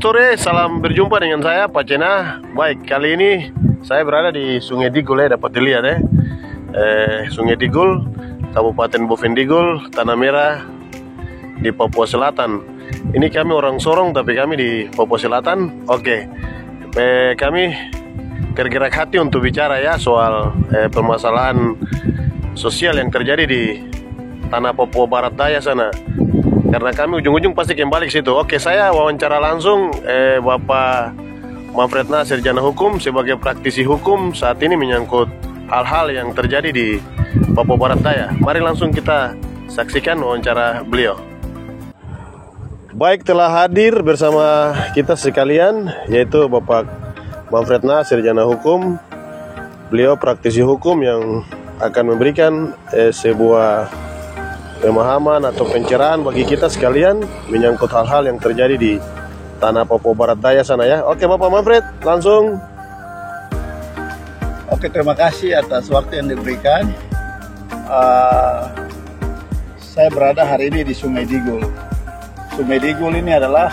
sore, salam berjumpa dengan saya Pak Cena. Baik, kali ini saya berada di Sungai Digul ya, dapat dilihat ya. Sungai Digul, Kabupaten Bovendigul, Tanah Merah di Papua Selatan. Ini kami orang Sorong tapi kami di Papua Selatan. Oke, kami tergerak hati untuk bicara ya soal permasalahan sosial yang terjadi di tanah Papua Barat Daya sana. Karena kami ujung-ujung pasti kembali ke situ. Oke, saya wawancara langsung Bapak Manfred Nah, sarjana hukum sebagai praktisi hukum saat ini menyangkut hal-hal yang terjadi di Papua Barat Daya. Mari langsung kita saksikan wawancara beliau. Baik, telah hadir bersama kita sekalian yaitu Bapak Manfred Nah, sarjana hukum. Beliau praktisi hukum yang akan memberikan sebuah pemahaman atau pencerahan bagi kita sekalian menyangkut hal-hal yang terjadi di tanah Papua Barat Daya sana ya. Oke Bapak Manfred, langsung. Oke, terima kasih atas waktu yang diberikan. Saya berada hari ini di Sungai Digul. Sungai Digul ini adalah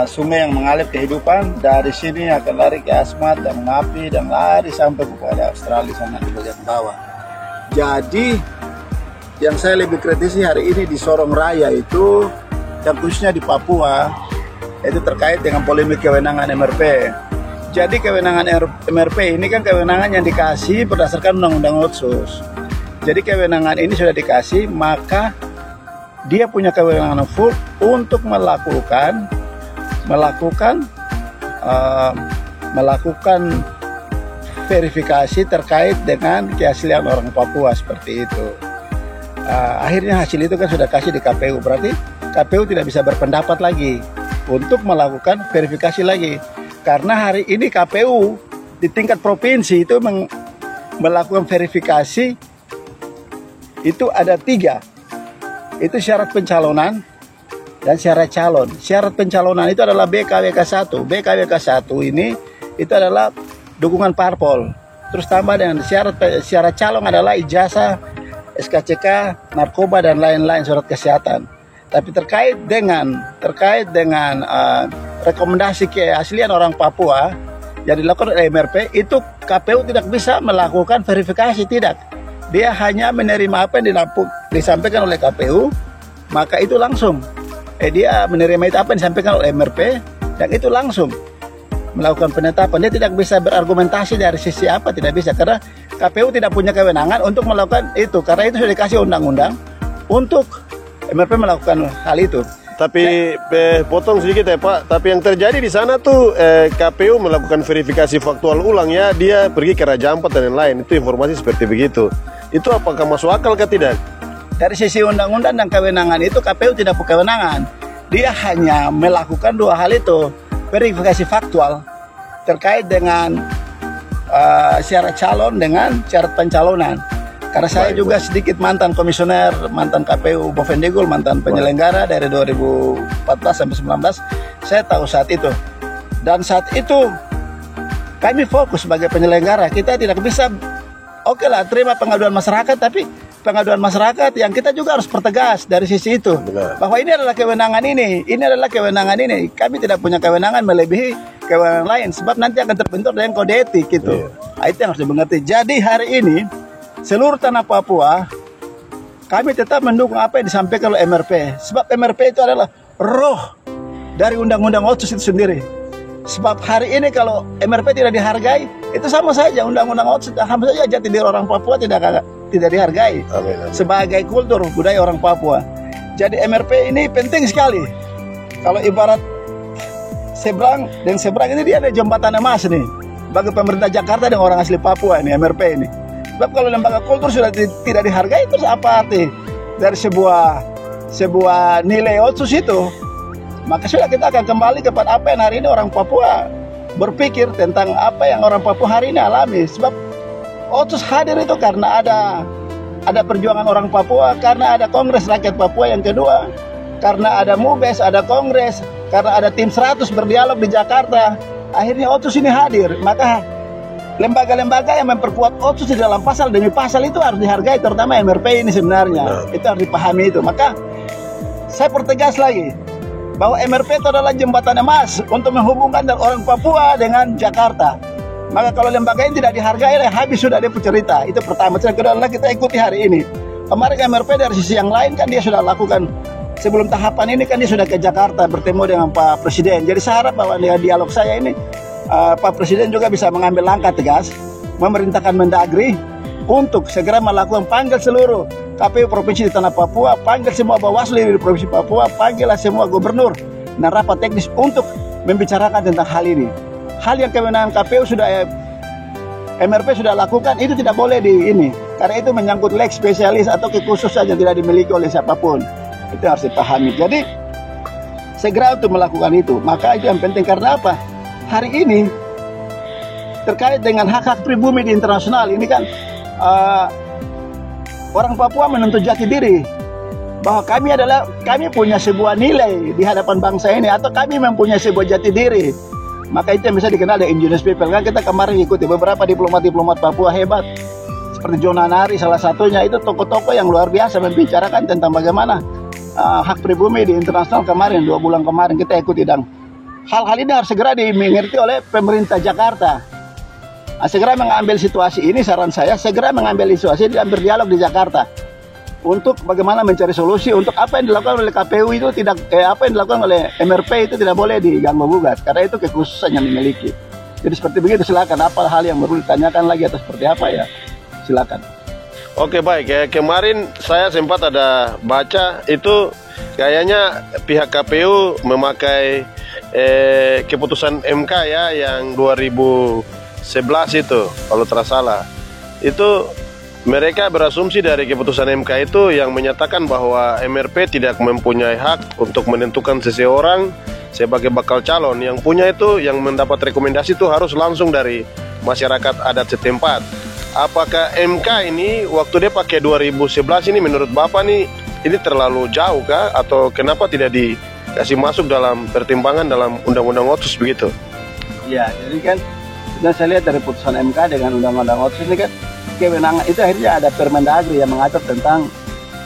sungai yang mengalir kehidupan. Dari sini akan lari ke Asmat dan Ngapi dan lari sampai kepada Australia sana di bagian bawah. Jadi yang saya lebih kritisi hari ini di Sorong Raya itu, dan khususnya di Papua, itu terkait dengan polemik kewenangan MRP. Jadi kewenangan MRP ini kan kewenangan yang dikasih berdasarkan Undang-Undang Otsus. Jadi kewenangan ini sudah dikasih, maka dia punya kewenangan full untuk melakukan verifikasi terkait dengan keaslian orang Papua seperti itu. Akhirnya hasil itu kan sudah kasih di KPU, berarti KPU tidak bisa berpendapat lagi untuk melakukan verifikasi lagi, karena hari ini KPU di tingkat provinsi itu melakukan verifikasi itu ada 3, itu syarat pencalonan dan syarat calon. Syarat pencalonan itu adalah BKWK 1. BKWK 1 ini itu adalah dukungan parpol, terus tambah dengan syarat calon adalah ijazah, SKCK, narkoba dan lain-lain, surat kesehatan. Tapi terkait dengan rekomendasi keaslian orang Papua yang dilakukan oleh MRP, itu KPU tidak bisa melakukan verifikasi, tidak. Dia hanya menerima apa yang disampaikan oleh KPU, maka itu langsung. Dia menerima itu apa yang disampaikan oleh MRP dan itu langsung melakukan penetapan. Dia tidak bisa berargumentasi dari sisi apa, tidak bisa, karena KPU tidak punya kewenangan untuk melakukan itu, karena itu sudah dikasih undang-undang untuk MRP melakukan hal itu. Tapi potong sedikit ya Pak, tapi yang terjadi di sana tuh KPU melakukan verifikasi faktual ulang ya, dia pergi ke Raja Ampat dan lain-lain, itu informasi seperti begitu. Itu apakah masuk akal atau tidak? Dari sisi undang-undang dan kewenangan itu KPU tidak punya kewenangan. Dia hanya melakukan 2 hal itu, verifikasi faktual terkait dengan syarat calon dengan syarat pencalonan. Karena saya juga sedikit mantan komisioner, mantan KPU Bovendigul, mantan penyelenggara dari 2014 sampai 19, saya tahu saat itu. Dan saat itu kami fokus sebagai penyelenggara, kita tidak bisa oke lah terima pengaduan masyarakat, tapi pengaduan masyarakat yang kita juga harus pertegas dari sisi itu. Benar. Bahwa ini adalah kewenangan ini adalah kewenangan ini. Kami tidak punya kewenangan melebihi kewenangan lain, sebab nanti akan terbentur dengan kode etik gitu. Nah, itu yang harus dimengerti. Jadi hari ini seluruh tanah Papua kami tetap mendukung apa yang disampaikan oleh MRP, sebab MRP itu adalah roh dari Undang-Undang Otsus itu sendiri. Sebab hari ini kalau MRP tidak dihargai, itu sama saja Undang-Undang Otsus, sama saja jati diri orang Papua tidak dihargai. Amin. Sebagai kultur budaya orang Papua. Jadi MRP ini penting sekali. Kalau ibarat seberang dan seberang ini, dia ada jembatan emas nih bagi pemerintah Jakarta dan orang asli Papua ini, MRP ini. Sebab kalau lembaga kultur sudah tidak dihargai, terus apa arti dari sebuah nilai Otsus itu? Maka sudah kita akan kembali kepada apa yang hari ini orang Papua berpikir tentang apa yang orang Papua hari ini alami. Sebab Otsus hadir itu karena ada perjuangan orang Papua, karena ada Kongres Rakyat Papua yang kedua, karena ada MUBES, ada Kongres, karena ada tim 100 berdialog di Jakarta. Akhirnya Otsus ini hadir. Maka lembaga-lembaga yang memperkuat Otsus di dalam pasal demi pasal itu harus dihargai, terutama MRP ini sebenarnya. Itu harus dipahami itu. Maka saya pertegas lagi, bahwa MRP itu adalah jembatan emas untuk menghubungkan orang Papua dengan Jakarta. Maka kalau lembaga ini tidak dihargai, habis sudah dia cerita. Itu pertama. Yang kedua adalah kita ikuti hari ini. Kemarin MRP dari sisi yang lain kan dia sudah lakukan, sebelum tahapan ini kan dia sudah ke Jakarta bertemu dengan Pak Presiden. Jadi saya harap bahwa dengan dialog saya ini Pak Presiden juga bisa mengambil langkah tegas, memerintahkan Mendagri untuk segera melakukan panggil seluruh KPU Provinsi di Tanah Papua, panggil semua Bawaslu di Provinsi Papua, panggillah semua gubernur dan rapat teknis untuk membicarakan tentang hal ini. Hal yang kewenangan KPU sudah MRP sudah lakukan itu tidak boleh di ini, karena itu menyangkut lex spesialis atau kekhususan yang tidak dimiliki oleh siapapun. Itu harus dipahami. Jadi segera untuk melakukan itu. Maka itu yang penting, karena apa? Hari ini terkait dengan hak-hak pribumi di internasional ini kan orang Papua menuntut jati diri bahwa kami punya sebuah nilai di hadapan bangsa ini, atau kami mempunyai sebuah jati diri. Maka itu yang bisa dikenal dengan indigenous people. Kan kita kemarin ikuti beberapa diplomat-diplomat Papua hebat seperti Jona Nari salah satunya, itu tokoh-tokoh yang luar biasa membicarakan tentang bagaimana hak pribumi di internasional kemarin, 2 bulan kemarin kita ikuti. Dan hal-hal ini harus segera dimengerti oleh pemerintah Jakarta. Segera mengambil situasi ini, saran saya segera mengambil situasi dan berdialog di Jakarta untuk bagaimana mencari solusi untuk apa yang dilakukan oleh KPU itu tidak apa yang dilakukan oleh MRP itu tidak boleh diganggu gugat, karena itu kekhususan yang dimiliki. Jadi seperti begitu, silakan apa hal yang perlu ditanyakan lagi atau seperti apa ya silakan. Oke, baik ya. Kemarin saya sempat ada baca itu kayaknya pihak KPU memakai keputusan MK ya yang 2011 itu kalau tidak salah. Itu mereka berasumsi dari keputusan MK itu yang menyatakan bahwa MRP tidak mempunyai hak untuk menentukan seseorang sebagai bakal calon. Yang punya itu, yang mendapat rekomendasi itu harus langsung dari masyarakat adat setempat. Apakah MK ini waktu dia pakai 2011 ini menurut Bapak nih ini terlalu jauh kah? Atau kenapa tidak dikasih masuk dalam pertimbangan dalam Undang-Undang Otsus begitu? Ya, jadi kan sudah saya lihat dari putusan MK dengan Undang-Undang Otsus ini kan kewenangan itu akhirnya ada Permendagri yang mengatur tentang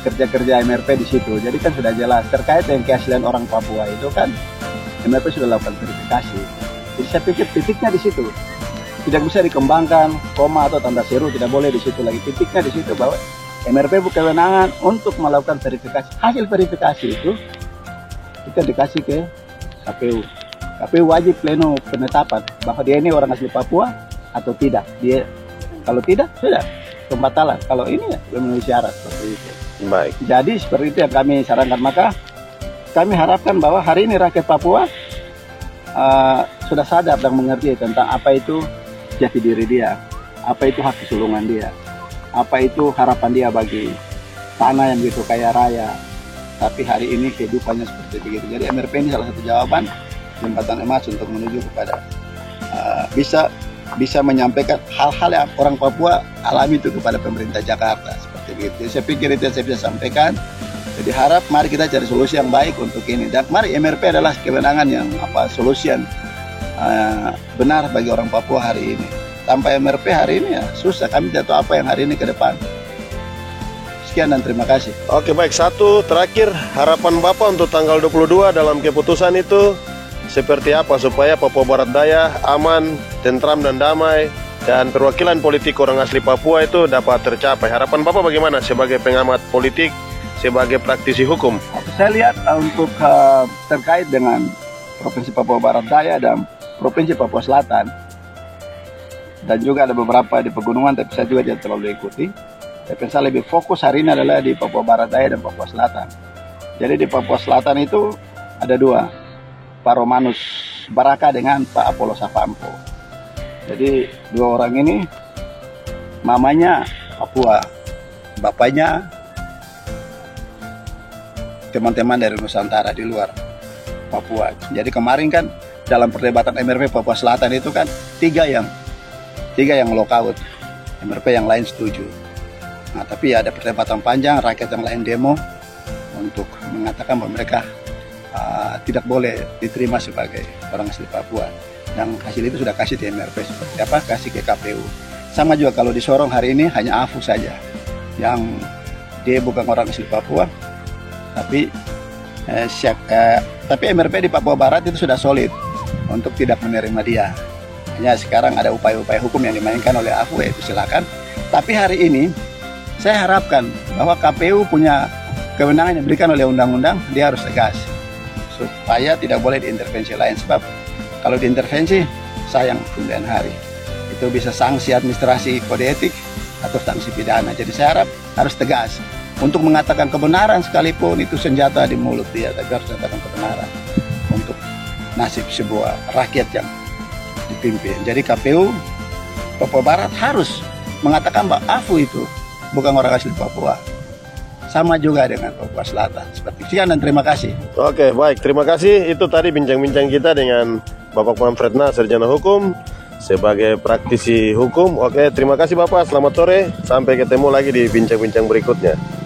kerja-kerja MRP di situ. Jadi kan sudah jelas terkait dengan keaslian orang Papua itu kan MRP sudah lakukan verifikasi. Jadi saya pikir titiknya di situ. Tidak bisa dikembangkan koma atau tanda seru, tidak boleh di situ lagi. Titiknya di situ bahwa MRP berkewenangan untuk melakukan verifikasi. Hasil verifikasi itu kita dikasih ke KPU. KPU wajib pleno penetapan bahwa dia ini orang asli Papua atau tidak. Dia kalau tidak, sudah pembatalan. Kalau ini ya memenuhi syarat seperti itu. Baik. Jadi seperti itu yang kami sarankan. Maka kami harapkan bahwa hari ini rakyat Papua sudah sadar dan mengerti tentang apa itu jati diri dia, apa itu hak kesulungan dia, apa itu harapan dia bagi tanah yang begitu kaya raya. Tapi hari ini kehidupannya seperti begitu. Jadi MRP ini salah satu jawaban jembatan emas untuk menuju kepada bisa menyampaikan hal-hal yang orang Papua alami itu kepada pemerintah Jakarta seperti begitu. Jadi saya pikir itu yang saya bisa sampaikan. Jadi harap mari kita cari solusi yang baik untuk ini. Dan mari MRP adalah kewenangan yang solusi yang benar bagi orang Papua hari ini. Tanpa MRP hari ini ya susah, kami tidak tahu apa yang hari ini ke depan. Sekian dan terima kasih. Oke, baik. Satu terakhir, harapan Bapak untuk tanggal 22 dalam keputusan itu seperti apa supaya Papua Barat Daya aman, tentram dan damai, dan perwakilan politik orang asli Papua itu dapat tercapai. Harapan Bapak bagaimana sebagai pengamat politik, sebagai praktisi hukum? Saya lihat untuk terkait dengan Provinsi Papua Barat Daya dan Provinsi Papua Selatan, dan juga ada beberapa di pegunungan, tapi saya juga tidak terlalu ikuti. Tapi saya lebih fokus hari ini adalah di Papua Barat Daya dan Papua Selatan. Jadi di Papua Selatan itu ada dua, Pak Romanus Baraka dengan Pak Apollo Savampo. Jadi dua orang ini, mamanya Papua, bapaknya teman-teman dari Nusantara di luar Papua. Jadi kemarin kan dalam perdebatan MRP Papua Selatan itu kan tiga yang lockout, MRP yang lain setuju. Nah, tapi ada perdebatan panjang, rakyat yang lain demo untuk mengatakan bahwa mereka tidak boleh diterima sebagai orang asli Papua. Dan hasil itu sudah kasih di MRP seperti apa, kasih ke KPU. Sama juga kalau di Sorong hari ini hanya AFU saja yang dia bukan orang asli Papua, tapi Tapi MRP di Papua Barat itu sudah solid untuk tidak menerima dia. Hanya sekarang ada upaya-upaya hukum yang dimainkan oleh AFU, itu silakan. Tapi hari ini saya harapkan bahwa KPU punya kewenangan yang diberikan oleh undang-undang, dia harus tegas supaya tidak boleh diintervensi lain. Sebab kalau diintervensi, sayang kemudian hari. Itu bisa sanksi administrasi kode etik atau sanksi pidana. Jadi saya harap harus tegas. Untuk mengatakan kebenaran sekalipun itu senjata di mulut dia, tapi harus mengatakan kebenaran untuk nasib sebuah rakyat yang dipimpin. Jadi KPU Papua Barat harus mengatakan bahwa AFU itu bukan orang asli Papua. Sama juga dengan Papua Selatan. Seperti sekian dan terima kasih. Oke, baik. Terima kasih. Itu tadi bincang-bincang kita dengan Bapak Manfred Nah, Sarjana Hukum, sebagai praktisi hukum. Oke, terima kasih Bapak. Selamat sore. Sampai ketemu lagi di bincang-bincang berikutnya.